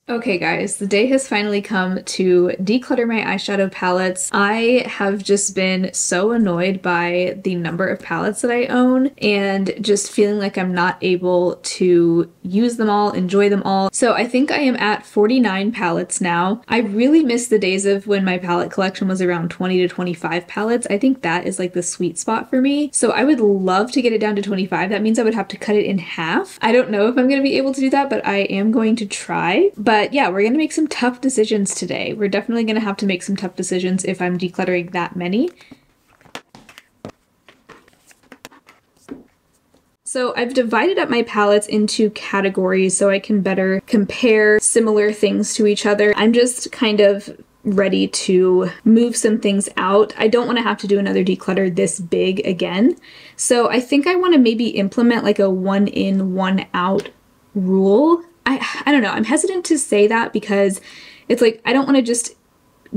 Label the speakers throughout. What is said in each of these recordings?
Speaker 1: Okay guys, the day has finally come to declutter my eyeshadow palettes. I have just been so annoyed by the number of palettes that I own and just feeling like I'm not able to use them all, enjoy them all. So I think I am at 49 palettes now. I really miss the days of when my palette collection was around 20 to 25 palettes. I think that is like the sweet spot for me. So I would love to get it down to 25. That means I would have to cut it in half. I don't know if I'm going to be able to do that, but I am going to try. But yeah, we're going to make some tough decisions today. We're definitely going to have to make some tough decisions if I'm decluttering that many. So I've divided up my palettes into categories so I can better compare similar things to each other. I'm just kind of ready to move some things out. I don't want to have to do another declutter this big again. So I think I want to maybe implement like a one in, one out rule. I don't know. I'm hesitant to say that because it's like I don't want to just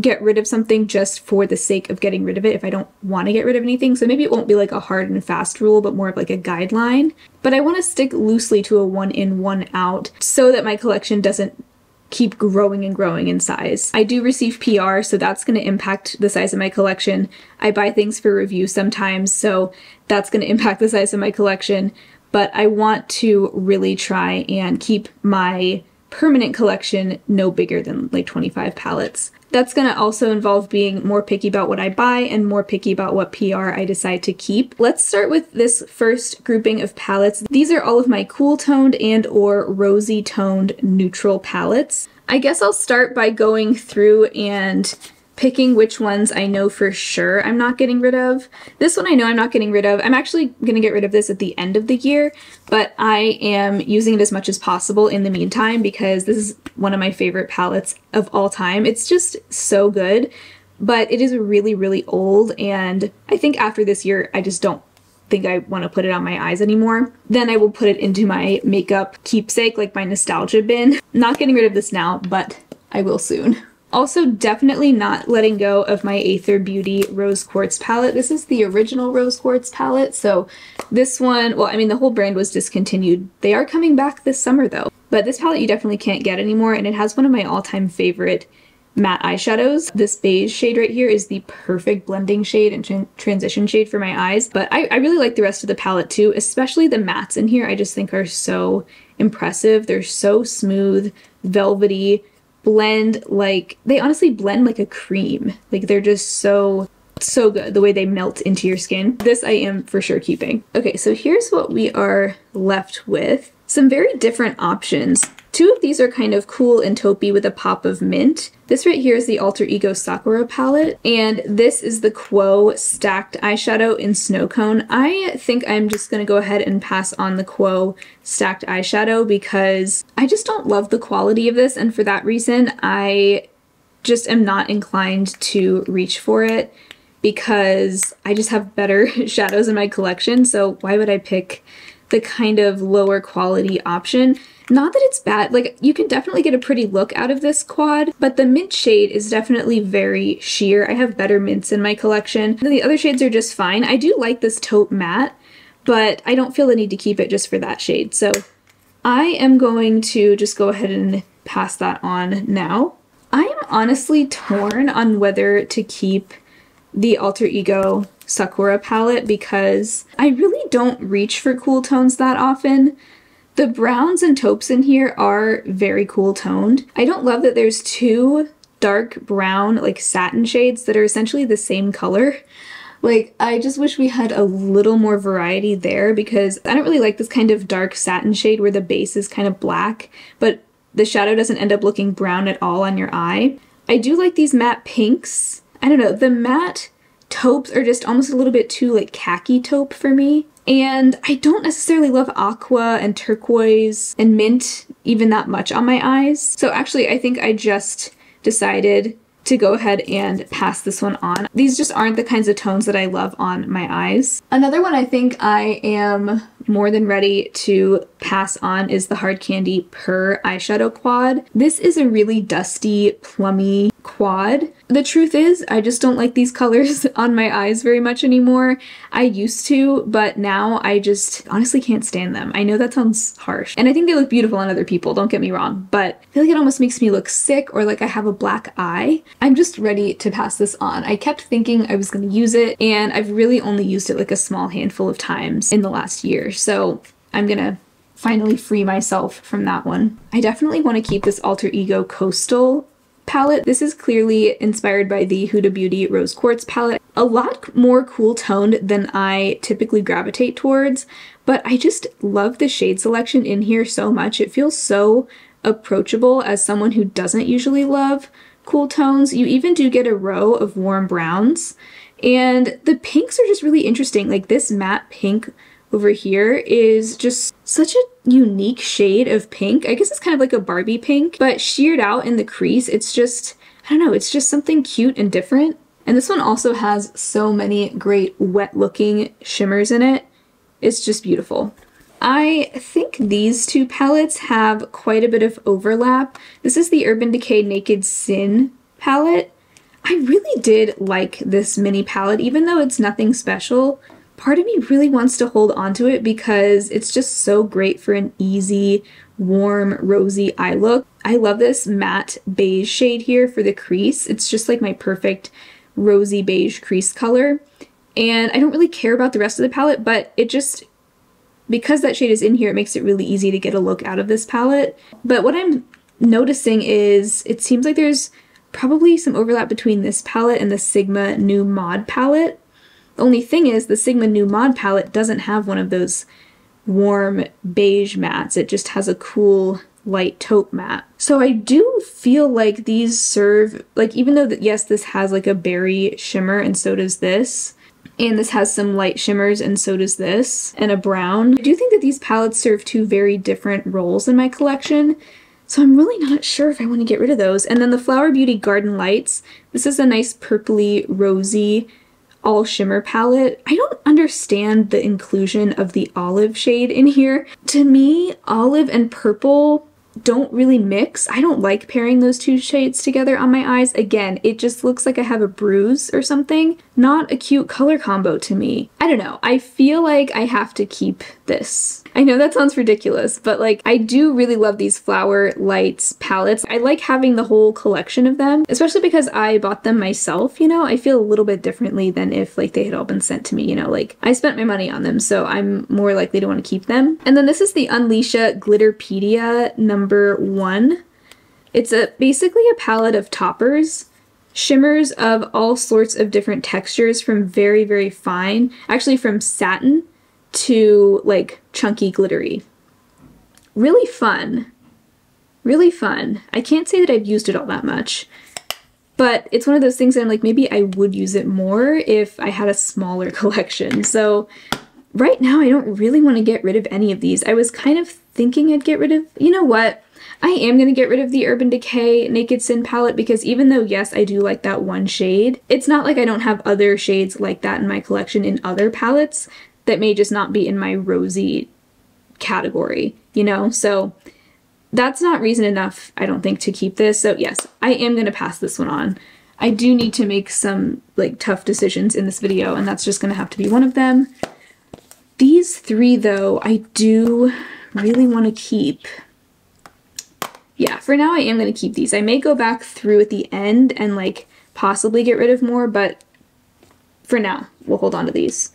Speaker 1: get rid of something just for the sake of getting rid of it if I don't want to get rid of anything. So maybe it won't be like a hard and fast rule, but more of like a guideline. But I want to stick loosely to a one in, one out so that my collection doesn't keep growing and growing in size. I do receive PR, so that's going to impact the size of my collection. I buy things for review sometimes, so that's going to impact the size of my collection. But I want to really try and keep my permanent collection no bigger than like 25 palettes. That's going to also involve being more picky about what I buy and more picky about what PR I decide to keep. Let's start with this first grouping of palettes. These are all of my cool toned and or rosy toned neutral palettes. I guess I'll start by going through and picking which ones I know for sure I'm not getting rid of. This one I know I'm not getting rid of. I'm actually going to get rid of this at the end of the year, but I am using it as much as possible in the meantime because this is one of my favorite palettes of all time. It's just so good, but it is really, really old, and I think after this year I just don't think I want to put it on my eyes anymore. Then I will put it into my makeup keepsake, like my nostalgia bin. Not getting rid of this now, but I will soon. Also, definitely not letting go of my Aether Beauty Rose Quartz palette. This is the original Rose Quartz palette, so this one, well, I mean, the whole brand was discontinued. They are coming back this summer, though. But this palette you definitely can't get anymore, and it has one of my all-time favorite matte eyeshadows. This beige shade right here is the perfect blending shade and transition shade for my eyes, but I really like the rest of the palette, too, especially the mattes in here. I just think are so impressive. They're so smooth, velvety, blend like, they honestly blend like a cream. Like they're just so good the way they melt into your skin. This I am for sure keeping. Okay, so here's what we are left with. Some very different options. Two of these are kind of cool and taupey with a pop of mint. This right here is the Alter Ego Sakura palette, and this is the Quo Stacked Eyeshadow in Snow Cone. I think I'm just going to go ahead and pass on the Quo Stacked Eyeshadow because I just don't love the quality of this, and for that reason I just am not inclined to reach for it because I just have better shadows in my collection, so why would I pick the kind of lower quality option? Not that it's bad, like you can definitely get a pretty look out of this quad, but the mint shade is definitely very sheer. I have better mints in my collection. The other shades are just fine. I do like this taupe matte, but I don't feel the need to keep it just for that shade. So I am going to just go ahead and pass that on now. I am honestly torn on whether to keep the Alter Ego Sakura palette because I really don't reach for cool tones that often. The browns and taupes in here are very cool toned. I don't love that there's two dark brown like satin shades that are essentially the same color. Like I just wish we had a little more variety there because I don't really like this kind of dark satin shade where the base is kind of black, but the shadow doesn't end up looking brown at all on your eye. I do like these matte pinks. I don't know, the matte taupes are just almost a little bit too like khaki taupe for me. And I don't necessarily love aqua and turquoise and mint even that much on my eyes. So actually I think I just decided to go ahead and pass this one on. These just aren't the kinds of tones that I love on my eyes. Another one I think I am more than ready to pass on is the Hard Candy Purr eyeshadow quad. This is a really dusty, plummy quad. The truth is, I just don't like these colors on my eyes very much anymore. I used to, but now I just honestly can't stand them. I know that sounds harsh, and I think they look beautiful on other people, don't get me wrong, but I feel like it almost makes me look sick or like I have a black eye. I'm just ready to pass this on. I kept thinking I was going to use it, and I've really only used it like a small handful of times in the last year, so I'm gonna finally free myself from that one. I definitely want to keep this Alter Ego Coastal palette. This is clearly inspired by the Huda Beauty Rose Quartz palette. A lot more cool toned than I typically gravitate towards, but I just love the shade selection in here so much. It feels so approachable as someone who doesn't usually love cool tones. You even do get a row of warm browns, and the pinks are just really interesting. Like this matte pink over here is just such a unique shade of pink. I guess it's kind of like a Barbie pink, but sheared out in the crease. It's just, I don't know, it's just something cute and different. And this one also has so many great wet looking shimmers in it. It's just beautiful. I think these two palettes have quite a bit of overlap. This is the Urban Decay Naked Sin palette. I really did like this mini palette, even though it's nothing special. Part of me really wants to hold on to it because it's just so great for an easy, warm, rosy eye look. I love this matte beige shade here for the crease. It's just like my perfect rosy beige crease color. And I don't really care about the rest of the palette, but it just, because that shade is in here, it makes it really easy to get a look out of this palette. But what I'm noticing is it seems like there's probably some overlap between this palette and the Sigma New Mod palette. The only thing is the Sigma New Mod palette doesn't have one of those warm beige mattes. It just has a cool light taupe matte. So I do feel like these serve, like even though yes, this has like a berry shimmer and so does this, and this has some light shimmers and so does this, and a brown. I do think that these palettes serve two very different roles in my collection. So I'm really not sure if I want to get rid of those. And then the Flower Beauty Garden Lights. This is a nice purpley, rosy, all shimmer palette. I don't understand the inclusion of the olive shade in here. To me, olive and purple don't really mix. I don't like pairing those two shades together on my eyes. Again, it just looks like I have a bruise or something. Not a cute color combo to me. I don't know. I feel like I have to keep this. I know that sounds ridiculous, but like I do really love these Flower Lights palettes. I like having the whole collection of them, especially because I bought them myself, you know? I feel a little bit differently than if like they had all been sent to me, you know? Like I spent my money on them, so I'm more likely to want to keep them. And then this is the Unleasha Glitterpedia #1. It's basically a palette of toppers. Shimmers of all sorts of different textures from very, very fine, actually from satin to like chunky glittery. Really fun. Really fun. I can't say that I've used it all that much, but it's one of those things that I'm like, maybe I would use it more if I had a smaller collection. So right now I don't really want to get rid of any of these. I was kind of thinking I'd get rid of, you know what? I am going to get rid of the Urban Decay Naked Sin palette because even though, yes, I do like that one shade, it's not like I don't have other shades like that in my collection in other palettes that may just not be in my rosy category, you know? So that's not reason enough, I don't think, to keep this. So yes, I am going to pass this one on. I do need to make some like tough decisions in this video, and that's just going to have to be one of them. These three, though, I do really want to keep. Yeah, for now I am going to keep these. I may go back through at the end and like possibly get rid of more, but for now, we'll hold on to these.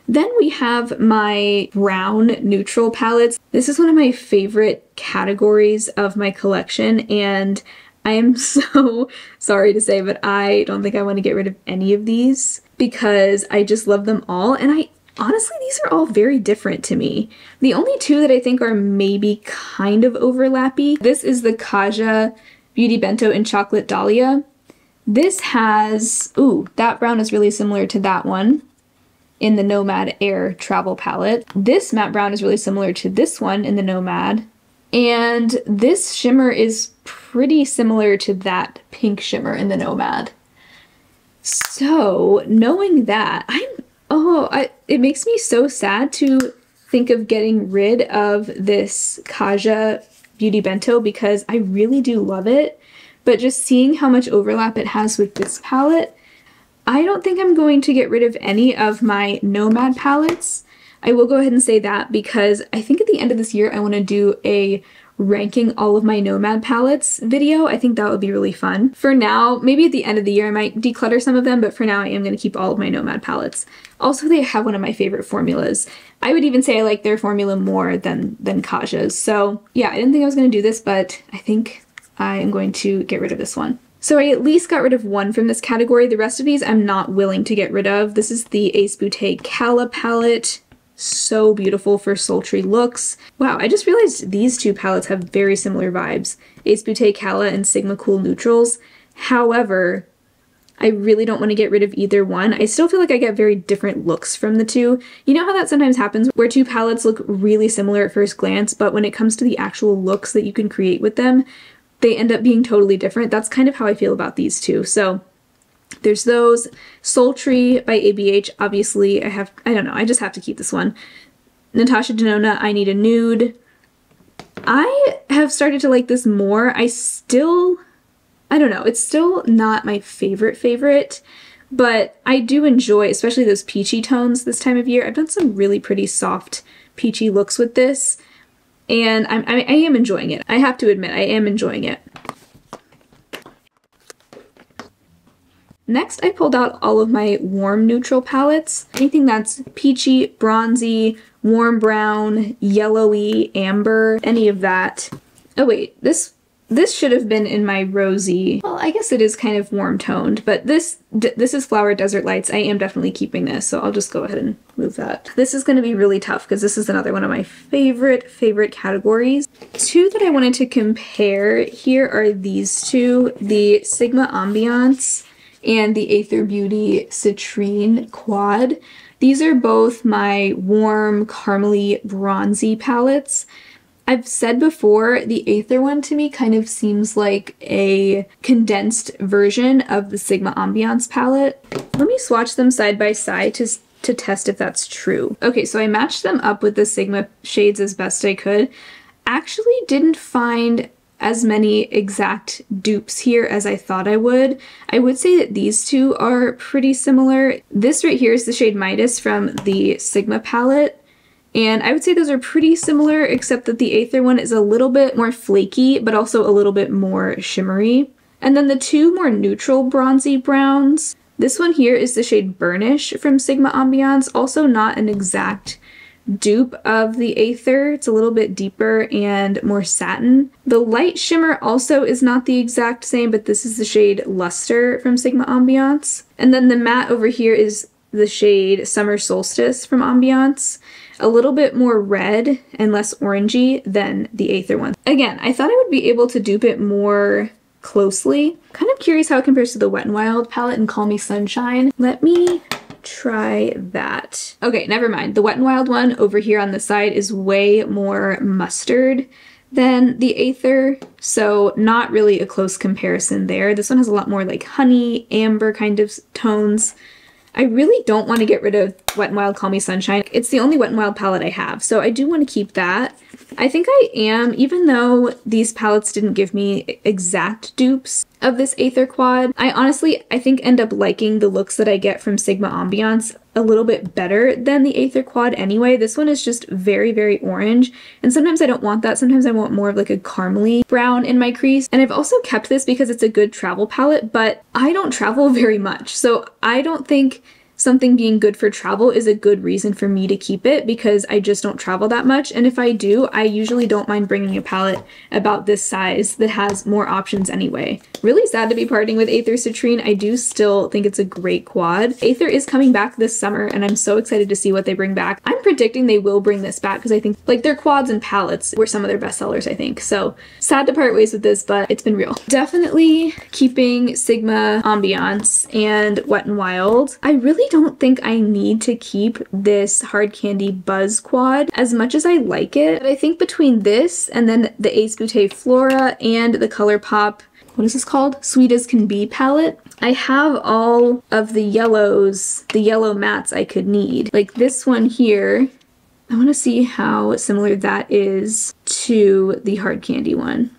Speaker 1: Then we have my brown neutral palettes. This is one of my favorite categories of my collection, and I am so sorry to say, but I don't think I want to get rid of any of these because I just love them all, and honestly, these are all very different to me. The only two that I think are maybe kind of overlappy, this is the Kaja Beauty Bento in Chocolate Dahlia. This has, ooh, that brown is really similar to that one in the Nomad Air Travel palette. This matte brown is really similar to this one in the Nomad. And this shimmer is pretty similar to that pink shimmer in the Nomad. So knowing that, it makes me so sad to think of getting rid of this Kaja Beauty Bento because I really do love it, but just seeing how much overlap it has with this palette, I don't think I'm going to get rid of any of my Nomad palettes. I will go ahead and say that because I think at the end of this year I want to do a ranking all of my Nomad palettes video. I think that would be really fun. For now, maybe at the end of the year I might declutter some of them, but for now I am going to keep all of my Nomad palettes. Also, they have one of my favorite formulas. I would even say I like their formula more than Kaja's. So yeah, I didn't think I was going to do this, but I think I am going to get rid of this one. So I at least got rid of one from this category. The rest of these I'm not willing to get rid of. This is the Ace Beauté Cala palette. So beautiful for sultry looks. Wow, I just realized these two palettes have very similar vibes. Ace Beauté Cala and Sigma Cool Neutrals. However, I really don't want to get rid of either one. I still feel like I get very different looks from the two. You know how that sometimes happens where two palettes look really similar at first glance, but when it comes to the actual looks that you can create with them, they end up being totally different. That's kind of how I feel about these two. So there's those. Sultry by ABH, obviously I don't know, I just have to keep this one. Natasha Denona, I Need a Nude. I have started to like this more. I don't know, it's still not my favorite, but I do enjoy, especially those peachy tones this time of year. I've done some really pretty soft peachy looks with this, and I am enjoying it. I have to admit, I am enjoying it. Next, I pulled out all of my warm neutral palettes. Anything that's peachy, bronzy, warm brown, yellowy, amber, any of that. Oh wait, this should have been in my rosy. Well, I guess it is kind of warm toned, but this is Flower Desert Lights. I am definitely keeping this, so I'll just go ahead and move that. This is going to be really tough because this is another one of my favorite categories. Two that I wanted to compare here are these two, the Sigma Ambiance and the Aether Beauty Citrine Quad. These are both my warm, caramely, bronzy palettes. I've said before, the Aether one to me kind of seems like a condensed version of the Sigma Ambiance palette. Let me swatch them side by side to test if that's true. Okay, so I matched them up with the Sigma shades as best I could. Actually didn't find as many exact dupes here as I thought I would. I would say that these two are pretty similar. This right here is the shade Midas from the Sigma palette, and I would say those are pretty similar, except that the Aether one is a little bit more flaky, but also a little bit more shimmery. And then the two more neutral bronzy browns. This one here is the shade Burnish from Sigma Ambiance, also not an exact dupe of the Aether. It's a little bit deeper and more satin. The light shimmer also is not the exact same, but this is the shade Luster from Sigma Ambiance. And then the matte over here is the shade Summer Solstice from Ambiance. A little bit more red and less orangey than the Aether one. Again, I thought I would be able to dupe it more closely. Kind of curious how it compares to the Wet n Wild palette and Call Me Sunshine. Let me try that. Okay, never mind. The Wet n Wild one over here on the side is way more mustard than the Aether, so not really a close comparison there. This one has a lot more like honey, amber kind of tones. I really don't want to get rid of Wet n Wild Call Me Sunshine. It's the only Wet n Wild palette I have, so I do want to keep that. I think I am, even though these palettes didn't give me exact dupes of this Aether quad, I think end up liking the looks that I get from Sigma Ambiance a little bit better than the Aether quad anyway. This one is just very orange, and sometimes I don't want that. Sometimes I want more of like a caramely brown in my crease. And I've also kept this because it's a good travel palette, but I don't travel very much, so I don't think something being good for travel is a good reason for me to keep it, because I just don't travel that much. And if I do, I usually don't mind bringing a palette about this size that has more options anyway. Really sad to be parting with Aether Citrine. I do still think it's a great quad. Aether is coming back this summer, and I'm so excited to see what they bring back. I'm predicting they will bring this back because I think like their quads and palettes were some of their best sellers, I think. So sad to part ways with this, but it's been real. Definitely keeping Sigma Ambiance and Wet n Wild. I really don't think I need to keep this Hard Candy Buzz quad as much as I like it. But I think between this and then the Ace Beauté Flora and the ColourPop what is this called? Sweet as Can Be palette. I have all of the yellows, the yellow mattes I could need. Like this one here, I want to see how similar that is to the Hard Candy one.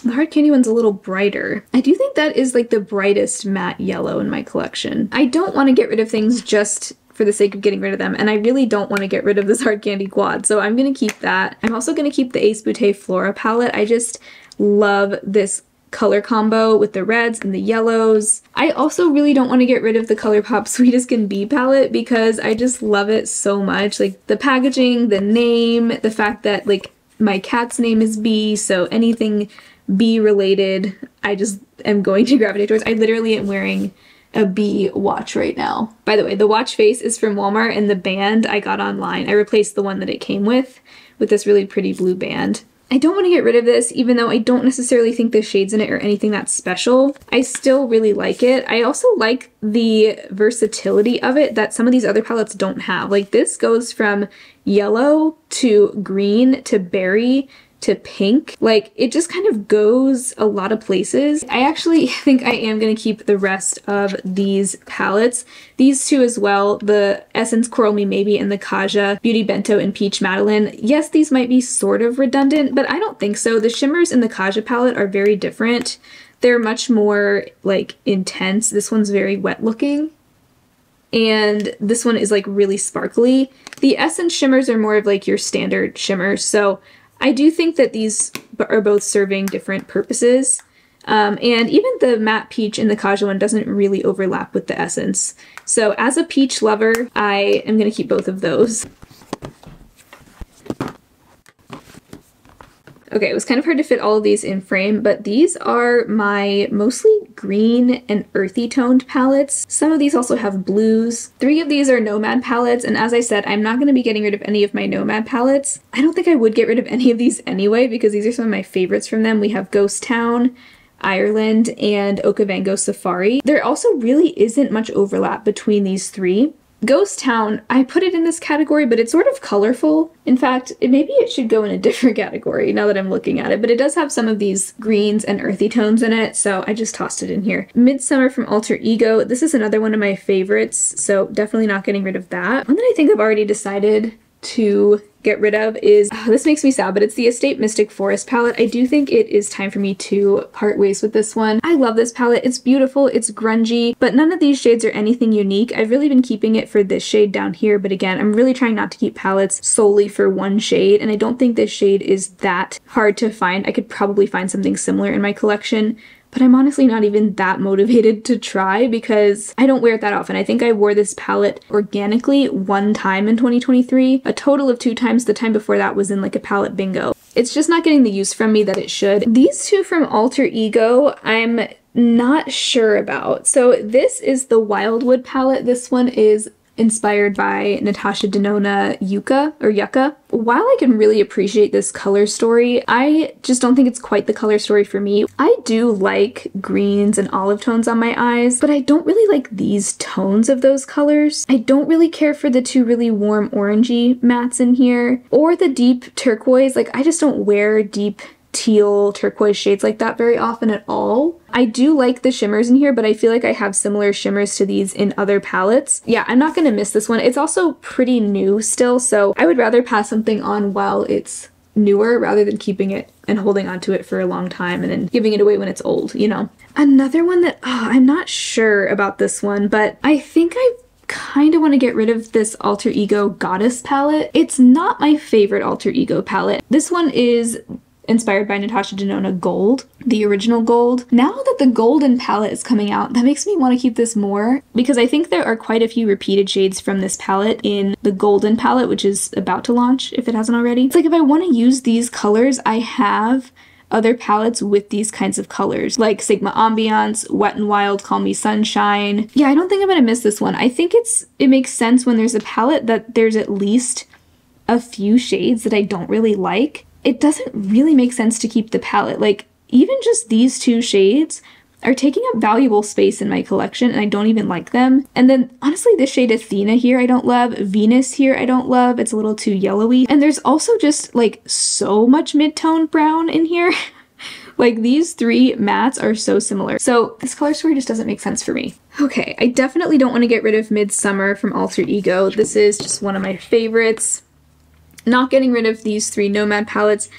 Speaker 1: The Hard Candy one's a little brighter. I do think that is like the brightest matte yellow in my collection. I don't want to get rid of things just for the sake of getting rid of them, and I really don't want to get rid of this Hard Candy quad, so I'm going to keep that. I'm also going to keep the Ace Beauté Flora palette. I just love this color combo with the reds and the yellows. I also really don't want to get rid of the ColourPop Sweet as Can Be palette because I just love it so much. Like the packaging, the name, the fact that like my cat's name is Bee, so anything bee related I just am going to gravitate towards. I literally am wearing a bee watch right now. By the way, the watch face is from Walmart and the band I got online. I replaced the one that it came with this really pretty blue band. I don't want to get rid of this, even though I don't necessarily think the shades in it are anything that special. I still really like it. I also like the versatility of it that some of these other palettes don't have. Like this goes from yellow to green to berry to pink. Like it just kind of goes a lot of places. I actually think I am going to keep the rest of these palettes. These two as well, the Essence Coral Me Maybe and the Kaja Beauty Bento and Peach Madeleine. Yes, these might be sort of redundant, but I don't think so. The shimmers in the Kaja palette are very different. They're much more like intense. This one's very wet looking. And this one is like really sparkly. The Essence shimmers are more of like your standard shimmers. So I do think that these are both serving different purposes. And even the matte peach in the Kaja one doesn't really overlap with the Essence. So as a peach lover, I am going to keep both of those. Okay, it was kind of hard to fit all of these in frame, but these are my mostly green and earthy toned palettes. Some of these also have blues. 3 of these are Nomad palettes, and as I said, I'm not going to be getting rid of any of my Nomad palettes. I don't think I would get rid of any of these anyway, because these are some of my favorites from them. We have Ghost Town, Ireland, and Okavango Safari. There also really isn't much overlap between these 3. Ghost Town, I put it in this category, but it's sort of colorful. In fact, maybe it should go in a different category now that I'm looking at it, but it does have some of these greens and earthy tones in it, so I just tossed it in here. Midsummer from Alter Ego, this is another one of my favorites, so definitely not getting rid of that. One that I think I've already decided to get rid of is, this makes me sad, but it's the Estate Mystic Forest palette. I do think it is time for me to part ways with this one. I love this palette. It's beautiful, it's grungy, but none of these shades are anything unique. I've really been keeping it for this shade down here, but again, I'm really trying not to keep palettes solely for one shade, and I don't think this shade is that hard to find. I could probably find something similar in my collection, but I'm honestly not even that motivated to try because I don't wear it that often. I think I wore this palette organically one time in 2023. A total of 2 times. The time before that was in like a palette bingo. It's just not getting the use from me that it should. These 2 from Alter Ego, I'm not sure about. So this is the Wildwood palette. This one is inspired by Natasha Denona Yucca. While I can really appreciate this color story, I just don't think it's quite the color story for me. I do like greens and olive tones on my eyes, but I don't really like these tones of those colors. I don't really care for the 2 really warm orangey mattes in here, or the deep turquoise. Like, I just don't wear deep teal turquoise shades like that very often at all. I do like the shimmers in here, but I feel like I have similar shimmers to these in other palettes. Yeah, I'm not gonna miss this one. It's also pretty new still, so I would rather pass something on while it's newer rather than keeping it and holding on to it for a long time and then giving it away when it's old, you know? Another one that, I'm not sure about this one, but I think I kind of want to get rid of this Alter Ego Goddess palette. It's not my favorite Alter Ego palette. This one is inspired by Natasha Denona Gold, the original Gold. Now that the Golden palette is coming out, that makes me want to keep this more because I think there are quite a few repeated shades from this palette in the Golden palette, which is about to launch if it hasn't already. It's like if I want to use these colors, I have other palettes with these kinds of colors, like Sigma Ambiance, Wet n Wild, Call Me Sunshine. Yeah, I don't think I'm gonna miss this one. I think it makes sense when there's a palette that there's at least a few shades that I don't really like. It doesn't really make sense to keep the palette. Like, even just these 2 shades are taking up valuable space in my collection and I don't even like them. And then honestly, this shade Athena here I don't love, Venus here I don't love, it's a little too yellowy. And there's also just like so much mid-tone brown in here. Like, these three mattes are so similar. So this color story just doesn't make sense for me. Okay, I definitely don't want to get rid of Midsummer from Alter Ego. This is just one of my favorites. Not getting rid of these three Nomad palettes.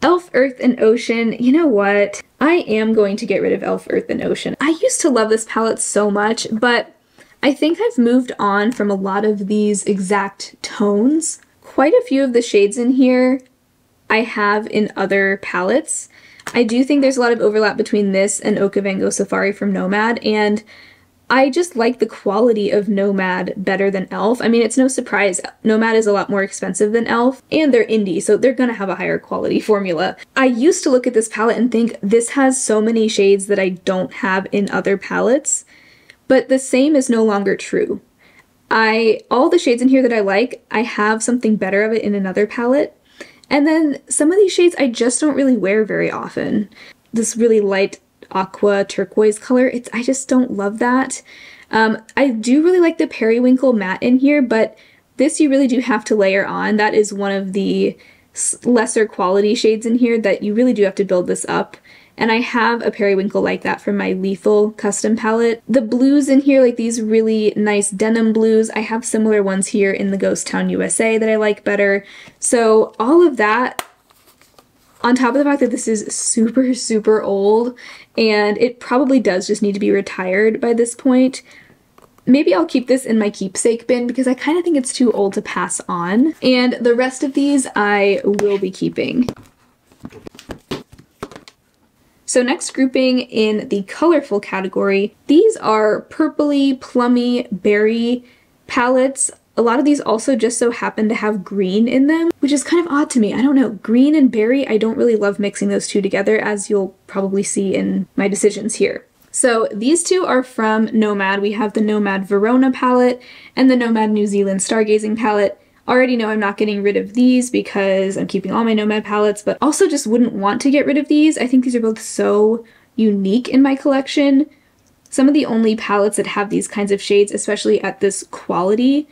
Speaker 1: Elf, Earth, and Ocean. You know what? I am going to get rid of Elf, Earth, and Ocean. I used to love this palette so much, but I think I've moved on from a lot of these exact tones. Quite a few of the shades in here I have in other palettes. I do think there's a lot of overlap between this and Okavango Safari from Nomad, and I just like the quality of Nomad better than Elf. I mean, it's no surprise. Nomad is a lot more expensive than Elf, and they're indie, so they're gonna have a higher quality formula. I used to look at this palette and think, this has so many shades that I don't have in other palettes, but the same is no longer true. All the shades in here that I like, I have something better of it in another palette, and then some of these shades I just don't really wear very often. This really light aqua turquoise color, I just don't love that. I do really like the Periwinkle matte in here, but this you really do have to layer on. That is one of the lesser quality shades in here that you really do have to build this up. And I have a Periwinkle like that from my Lethal custom palette. The blues in here, like these really nice denim blues, I have similar ones here in the Ghost Town USA that I like better. So all of that, on top of the fact that this is super, super old, and it probably does just need to be retired by this point, maybe I'll keep this in my keepsake bin because I kind of think it's too old to pass on. And the rest of these I will be keeping. So next grouping in the colorful category, these are purpley, plummy, berry palettes. A lot of these also just so happen to have green in them, which is kind of odd to me. I don't know, green and berry, I don't really love mixing those two together, as you'll probably see in my decisions here. So these two are from Nomad. We have the Nomad Verona palette and the Nomad New Zealand Stargazing palette. Already know I'm not getting rid of these because I'm keeping all my Nomad palettes, but also just wouldn't want to get rid of these. I think these are both so unique in my collection. Some of the only palettes that have these kinds of shades, especially at this quality,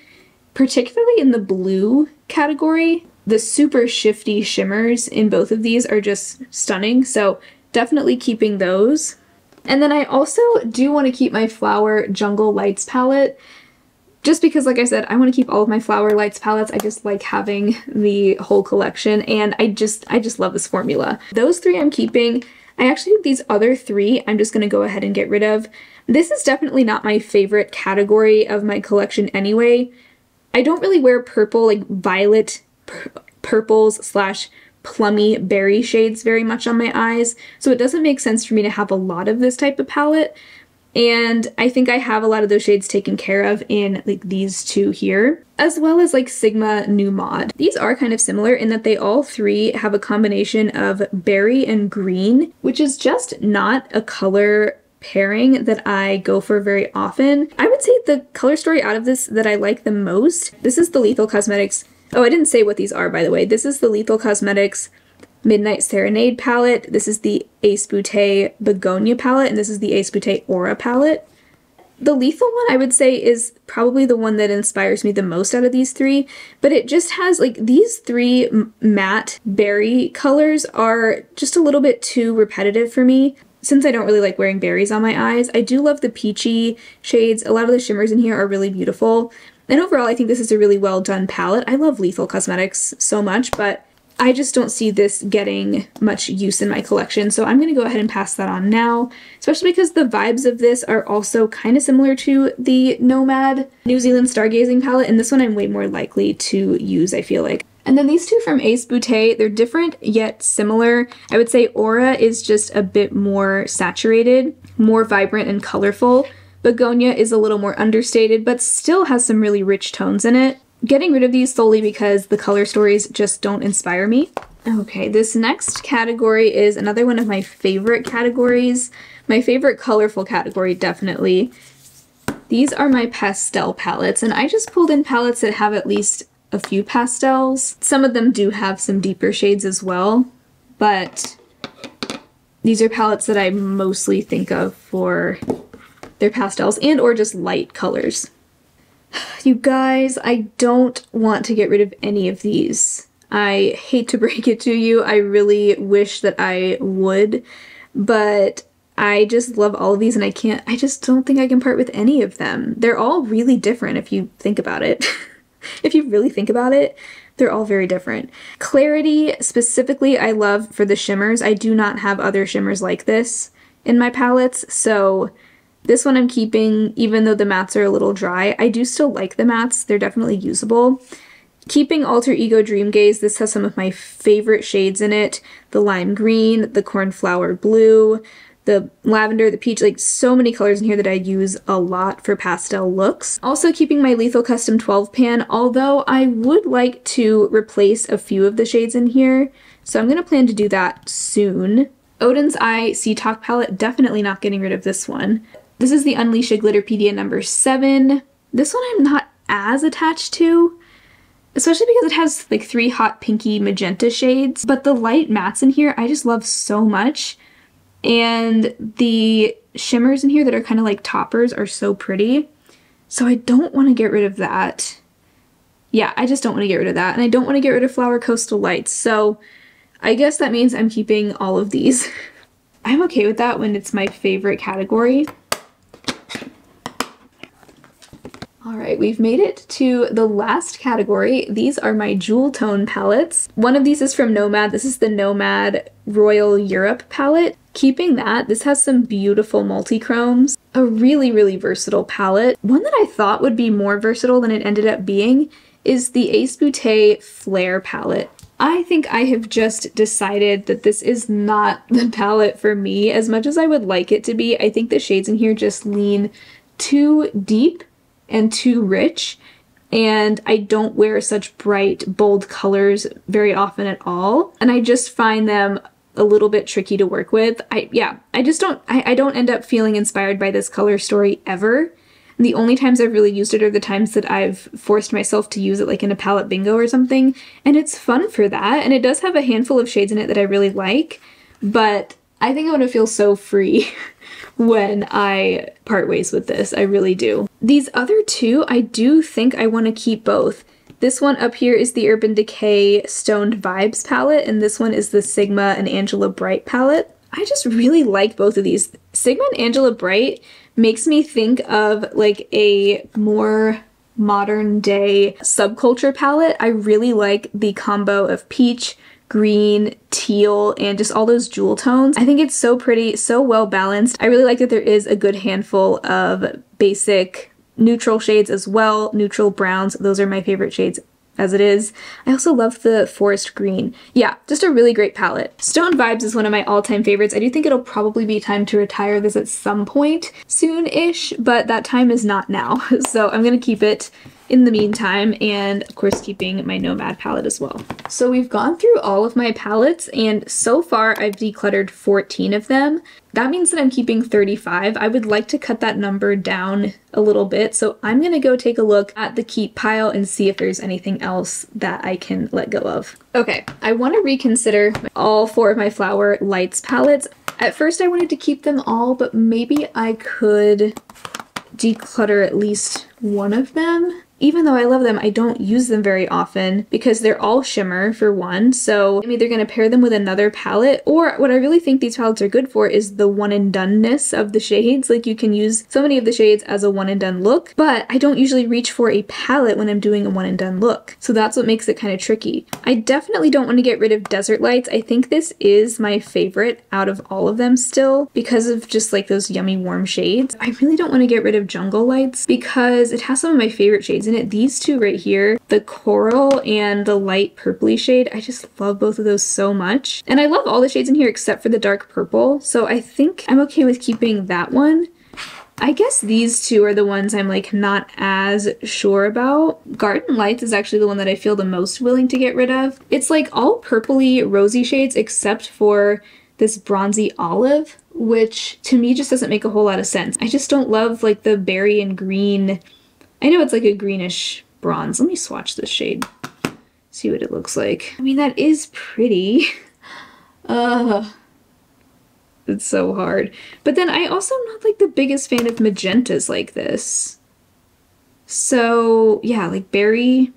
Speaker 1: particularly in the blue category. The super shifty shimmers in both of these are just stunning, so definitely keeping those. And then I also do want to keep my Flower Jungle Lights palette, just because, like I said, I want to keep all of my Flower Lights palettes. I just like having the whole collection, and I just love this formula. Those three I'm keeping. I actually think these other three I'm just going to go ahead and get rid of. This is definitely not my favorite category of my collection anyway. I don't really wear purple, like violet purples slash plummy berry shades very much on my eyes, so it doesn't make sense for me to have a lot of this type of palette. And I think I have a lot of those shades taken care of in like these two here, as well as like Sigma New Mod. These are kind of similar in that they all three have a combination of berry and green, which is just not a color pairing that I go for very often. I would say the color story out of this that I like the most, this is the Lethal Cosmetics. Oh, I didn't say what these are, by the way. This is the Lethal Cosmetics Midnight Serenade palette. This is the Ace Boutte Begonia palette, and this is the Ace Boutte Aura palette. The Lethal one, I would say, is probably the one that inspires me the most out of these three, but it just has, like, these three matte berry colors are just a little bit too repetitive for me. Since I don't really like wearing berries on my eyes, I do love the peachy shades. A lot of the shimmers in here are really beautiful. And overall, I think this is a really well done palette. I love Lethal Cosmetics so much, but I just don't see this getting much use in my collection, so I'm going to go ahead and pass that on now, especially because the vibes of this are also kind of similar to the Nomad New Zealand Stargazing palette, and this one I'm way more likely to use, I feel like. And then these two from Ace Boutte, they're different yet similar. I would say Aura is just a bit more saturated, more vibrant and colorful. Begonia is a little more understated, but still has some really rich tones in it. Getting rid of these solely because the color stories just don't inspire me. Okay, this next category is another one of my favorite categories. My favorite colorful category, definitely. These are my pastel palettes, and I just pulled in palettes that have at least a few pastels. Some of them do have some deeper shades as well, but these are palettes that I mostly think of for their pastels and or just light colors. You guys, I don't want to get rid of any of these. I hate to break it to you. I really wish that I would. but I just love all of these and I just don't think I can part with any of them. They're all really different if you think about it. If you really think about it, they're all very different. Clarity, specifically, I love for the shimmers. I do not have other shimmers like this in my palettes, so this one I'm keeping, even though the mattes are a little dry. I do still like the mattes. They're definitely usable. Keeping Alter Ego Dream Gaze, this has some of my favorite shades in it. The lime green, the cornflower blue, the lavender, the peach, like so many colors in here that I use a lot for pastel looks. Also keeping my Lethal Custom 12 pan, although I would like to replace a few of the shades in here, so I'm going to plan to do that soon. Odin's Eye Sea Talk palette, definitely not getting rid of this one. This is the Unleash a Glitterpedia number 7. This one I'm not as attached to, especially because it has like 3 hot pinky magenta shades, but the light mattes in here I just love so much. And the shimmers in here that are kind of like toppers are so pretty. So I don't want to get rid of that. Yeah, I just don't want to get rid of that. And I don't want to get rid of Flower Coastal Lights. So I guess that means I'm keeping all of these. I'm okay with that when it's my favorite category. Alright, we've made it to the last category. These are my jewel tone palettes. One of these is from Nomad. This is the Nomad Royal Europe palette. Keeping that, this has some beautiful multi-chromes. A really, really versatile palette. One that I thought would be more versatile than it ended up being is the Ace Beauté Flare palette. I think I have just decided that this is not the palette for me as much as I would like it to be. I think the shades in here just lean too deep and too rich, and I don't wear such bright, bold colors very often at all, and I just find them a little bit tricky to work with. I don't end up feeling inspired by this color story ever. And the only times I've really used it are the times that I've forced myself to use it, like in a palette bingo or something, and it's fun for that, and it does have a handful of shades in it that I really like, but I think I'm gonna feel so free when I part ways with this. I really do. These other two, I do think I want to keep both. This one up here is the Urban Decay Stoned Vibes palette, and this one is the Sigma and Angela Bright palette. I just really like both of these. Sigma and Angela Bright makes me think of like a more modern day subculture palette. I really like the combo of peach, green, teal, and just all those jewel tones. I think it's so pretty, so well balanced. I really like that there is a good handful of basic neutral shades as well. Neutral browns, those are my favorite shades as it is. I also love the forest green. Yeah, just a really great palette. Stone Vibes is one of my all-time favorites. I do think it'll probably be time to retire this at some point soon-ish, but that time is not now. So I'm gonna keep it in the meantime, and of course keeping my Nomad palette as well. So we've gone through all of my palettes, and so far I've decluttered 14 of them. That means that I'm keeping 35. I would like to cut that number down a little bit, so I'm gonna go take a look at the keep pile and see if there's anything else that I can let go of. Okay, I want to reconsider all 4 of my Flower Lights palettes. At first I wanted to keep them all, but maybe I could declutter at least one of them. Even though I love them, I don't use them very often because they're all shimmer for one, so I'm either going to pair them with another palette, or what I really think these palettes are good for is the one and doneness of the shades. Like, you can use so many of the shades as a one and done look, but I don't usually reach for a palette when I'm doing a one and done look, so that's what makes it kind of tricky. I definitely don't want to get rid of Desert Lights. I think this is my favorite out of all of them still because of just like those yummy warm shades. I really don't want to get rid of Jungle Lights because it has some of my favorite shades in it. These two right here, the coral and the light purpley shade, I just love both of those so much. And I love all the shades in here except for the dark purple, so I think I'm okay with keeping that one. I guess these two are the ones I'm like not as sure about. Garden Lights is actually the one that I feel the most willing to get rid of. It's like all purpley rosy shades except for this bronzy olive, which to me just doesn't make a whole lot of sense. I just don't love like the berry and green. I know it's like a greenish bronze. Let me swatch this shade, see what it looks like. I mean, that is pretty. It's so hard. But then I also am not like the biggest fan of magentas like this. So yeah, like berry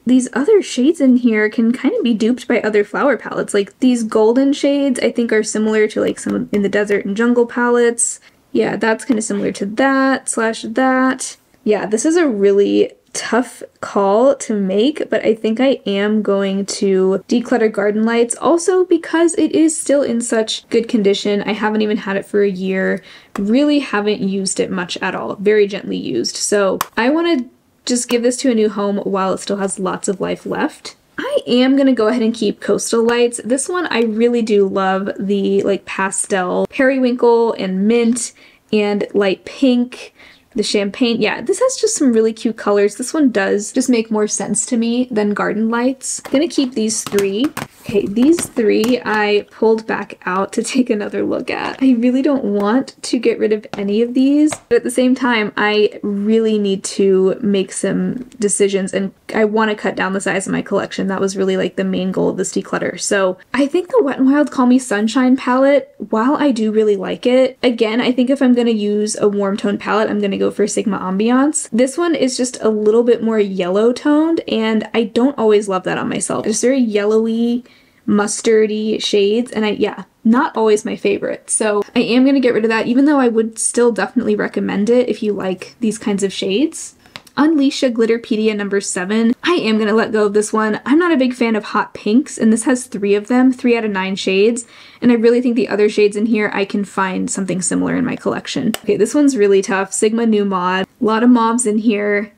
Speaker 1: these other shades in here can kind of be duped by other flower palettes. Like these golden shades I think are similar to like some in the desert and jungle palettes. Yeah, that's kind of similar to that slash that. Yeah, this is a really tough call to make, but I think I am going to declutter Garden Lights, also because it is still in such good condition. I haven't even had it for a year, really haven't used it much at all, very gently used. So I want to just give this to a new home while it still has lots of life left. I am going to go ahead and keep Coastal Lights. This one I really do love the like pastel periwinkle and mint and light pink. The champagne, yeah, this has just some really cute colors. This one does just make more sense to me than Garden Lights. I'm gonna keep these three. Okay, these three I pulled back out to take another look at. I really don't want to get rid of any of these, but at the same time, I really need to make some decisions and I want to cut down the size of my collection. That was really like the main goal of this declutter. So I think the Wet n Wild Call Me Sunshine palette, while I do really like it, again, I think if I'm gonna use a warm tone palette, I'm gonna go for Sigma Ambiance. This one is just a little bit more yellow toned and I don't always love that on myself. It's very yellowy, mustardy shades and yeah, not always my favorite. So I am gonna get rid of that, even though I would still definitely recommend it if you like these kinds of shades. Unleasha Glitterpedia number 7. I am gonna let go of this one. I'm not a big fan of hot pinks, and this has 3 of them, 3 out of 9 shades, and I really think the other shades in here I can find something similar in my collection. Okay, this one's really tough. Sigma New Mod. A lot of mauves in here,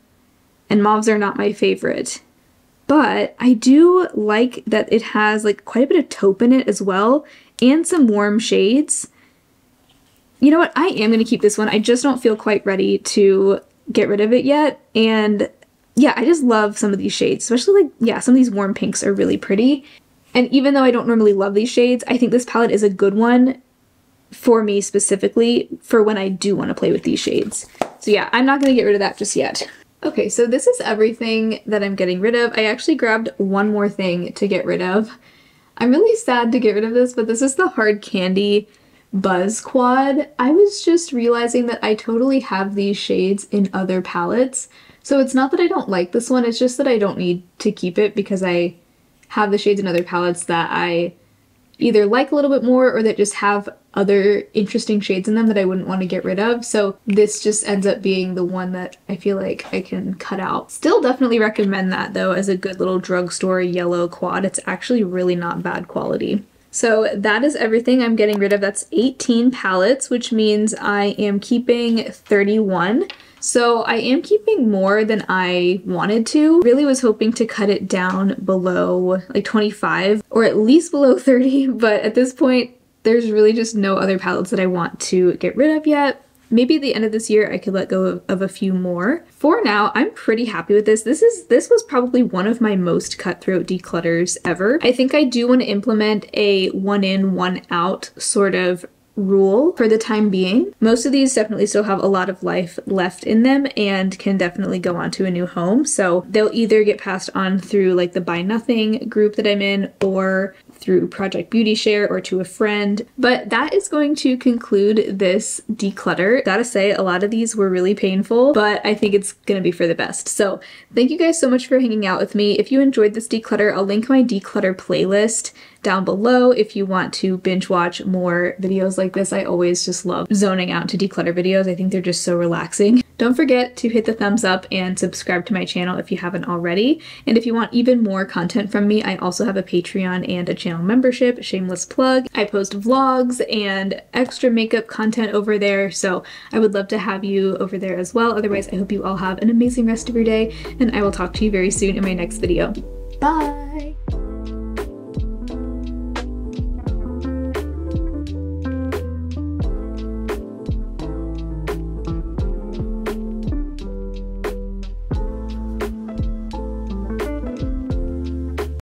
Speaker 1: and mauves are not my favorite. But I do like that it has like quite a bit of taupe in it as well, and some warm shades. You know what? I am gonna keep this one. I just don't feel quite ready to get rid of it yet, and yeah, I just love some of these shades, especially like, yeah, some of these warm pinks are really pretty, and even though I don't normally love these shades, I think this palette is a good one for me specifically for when I do want to play with these shades. So yeah, I'm not going to get rid of that just yet. Okay, so this is everything that I'm getting rid of. I actually grabbed one more thing to get rid of. I'm really sad to get rid of this, but this is the Hard Candy Buzz Quad. I was just realizing that I totally have these shades in other palettes. So it's not that I don't like this one, it's just that I don't need to keep it because I have the shades in other palettes that I either like a little bit more or that just have other interesting shades in them that I wouldn't want to get rid of. So this just ends up being the one that I feel like I can cut out. Still definitely recommend that though as a good little drugstore yellow quad. It's actually really not bad quality. So that is everything I'm getting rid of. That's 18 palettes, which means I am keeping 31. So I am keeping more than I wanted to. Really was hoping to cut it down below like 25 or at least below 30, but at this point, there's really just no other palettes that I want to get rid of yet. Maybe at the end of this year I could let go of a few more. For now, I'm pretty happy with this. This was probably one of my most cutthroat declutters ever. I think I do want to implement a one in, one out sort of rule for the time being. Most of these definitely still have a lot of life left in them and can definitely go on to a new home. So they'll either get passed on through like the Buy Nothing group that I'm in or through Project Beauty Share or to a friend. But that is going to conclude this declutter. Gotta say, a lot of these were really painful, but I think it's gonna be for the best. So thank you guys so much for hanging out with me. If you enjoyed this declutter, I'll link my declutter playlist down below if you want to binge watch more videos like this. I always just love zoning out to declutter videos. I think they're just so relaxing. Don't forget to hit the thumbs up and subscribe to my channel if you haven't already. And if you want even more content from me, I also have a Patreon and a channel membership, shameless plug. I post vlogs and extra makeup content over there, so I would love to have you over there as well. Otherwise, I hope you all have an amazing rest of your day, and I will talk to you very soon in my next video. Bye!